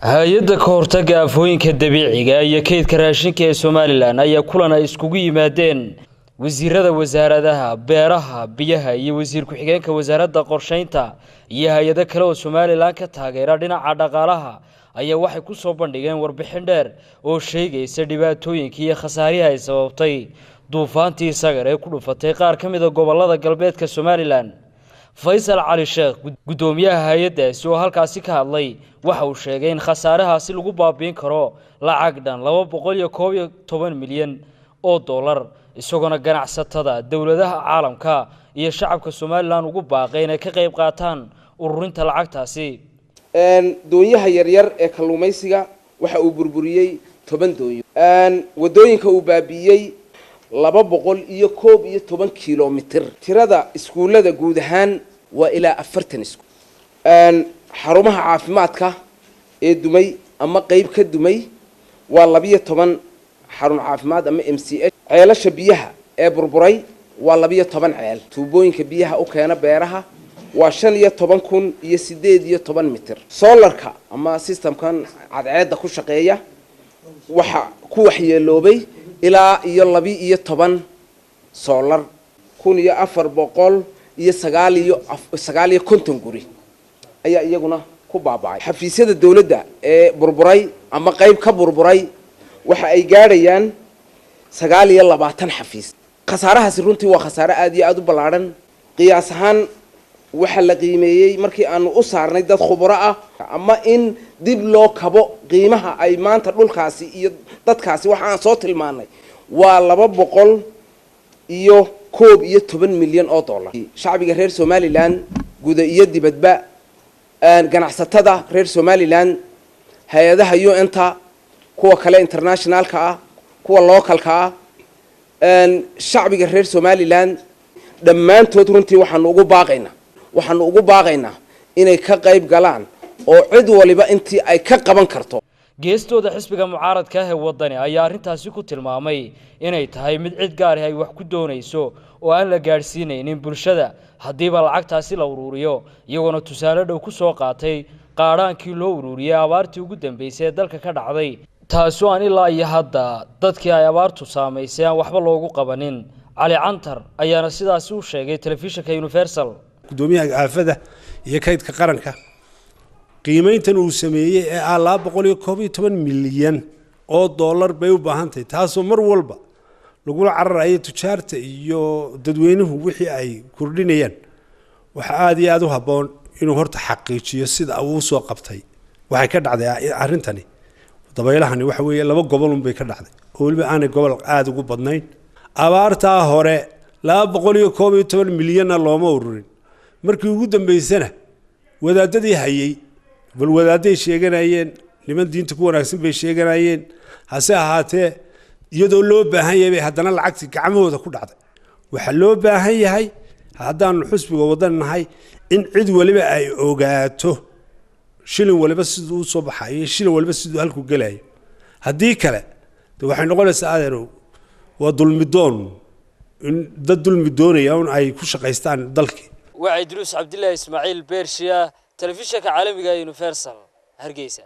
hay'adda ka hortagga aafooyinka dabiiciga iyo kaydka raashinka ee Somaliland ayaa kulan ay iskugu yimaadeen wasiirada wasaaradaha beeraha biyaha iyo wasiir ku-xigeenka wasaaradda qorsheynta iyo hay'ado kale oo Somaliland ka taageera dhinaca dhaqaalaha ayaa waxay ku soo bandhigeen warbixin dheer oo sheegaysa dhibaatooyinka iyo khasaaraha ay sababtay duufaantii Sagar ee ku dhufatay qaar ka mid ah gobollada galbeedka Somaliland. Faysal Ali Sheekh gudoomiyaha hay'addaasi oo halkaasi ka hadlay waxa uu sheegay in khasaarahaasi lagu baabiin karo lacag dhan 211 milyan oo dollar isagoo ganacsatada dawladaha caalamka iyo shacabka Somaliland ugu baaqay inay ka qayb qaataan ururinta lacagtaasi. doonyaha yaryar ee kalluumaysiga waxa uu burburiyay 10 doonyo wadooyinka uu baabiyay 211 kilomitir tirada iskuulada guud ahaan waa ilaa 40 iskuul xarumaha caafimaadka ee dumay ama qayb ka dumay waa 12 xarun caafimaad ama MCH ceelasha biyaha ee burburay waa 12 ceel tuubooyinka biyaha u keena beeraha waa 15,818 mitir solarka ama systemkan cadceedda ku shaqeeya waxa ku waxyeeloobay ilaa iyo 12 solar 1409 guri ayaa iyaguna ku baabacay xafiisyada dawladda ee burburay ama qayb ka burburay waxa ay gaarayaan 29 xafiis khasaarahaasi runtii waa khasaare aad iyo aad u ballaaran qiyaas ahaan waxa la qiimeeyay markii aanu u saarnay dad khubaro ah ama in dib loo kabo qiimaha ay maanta dhulkaasi iyo dadkaasi waxa aan soo tilmaanay waa 211 milyan oo dollar shacbiga reer Somaliland guud iyo dibadba ganacsatada reer Somaliland hay'adaha UN-ta kuwa kale internationalka ah kuwa localka ah shacbiga reer Somaliland dhammaantood runtii waxaanu ugu baaqaynaa inay ka qayb galaan oo cid waliba intii ay ka qaban karto geestooda xisbiga mucaaradka ah ee wadani ayaa arintaasi ku tilmaamay inay tahay mid cid gaar ah ay wax ku doonayso oo aan la gaarsiinaynin bulshada hadiiba lacagtaasi la ururiyo iyagoo tusaale dhow ku soo qaatay qaaraankii loo ururiyay abaartii ugu dambeysay ee dalka ka dhacday taasoo aan ilaa iyo hadda dadkii ay abaartu saameysay aan waxba loogu qabanin cali cantar ayaana sidaasi u sheegay telefishinka Universal gudoomiyaha aafada iyo kaydka qaranka qiimeyntan uu sameeyay ee 211 milyan oo dollar bay u baahan tahay taasoo mar walba lagu cararayo tujaarta iyo dadweynuhu wixii ay kordhinayaan waxa aad iyo aad u haboon inuu horta xaqiijiyo sida uu soo qabtay waxay ka dhacday arintani dabaylahani waxa weeye laba gobol bay ka dhacday oo waliba aanay gobol aad ugu badnayn abaarta hore 211 milyan looma ururin markii ugu dambeysana wadaadadii hayay bal wadaaday sheeganayeen niman diinta ku wanaagsan bay sheeganayeen hase ahaatee iyadoo loo baahan yahay haddana lacagti gacmahooda ku dhacday waxa loo baahan yahay haddaan xusbiga wadanahay in cid waliba ay ogaato shilin waliba sidoo soo baxay shilin waliba sidoo halku galayo haddii kale waxay noqonaysaa adeero waa dulmidoon in dad dulmidoonaya ay ku shaqeystaan dalkii waa Idris Abdullah Ismaaciil Beershiya telefishinka caalamiga Universal Hargeysa.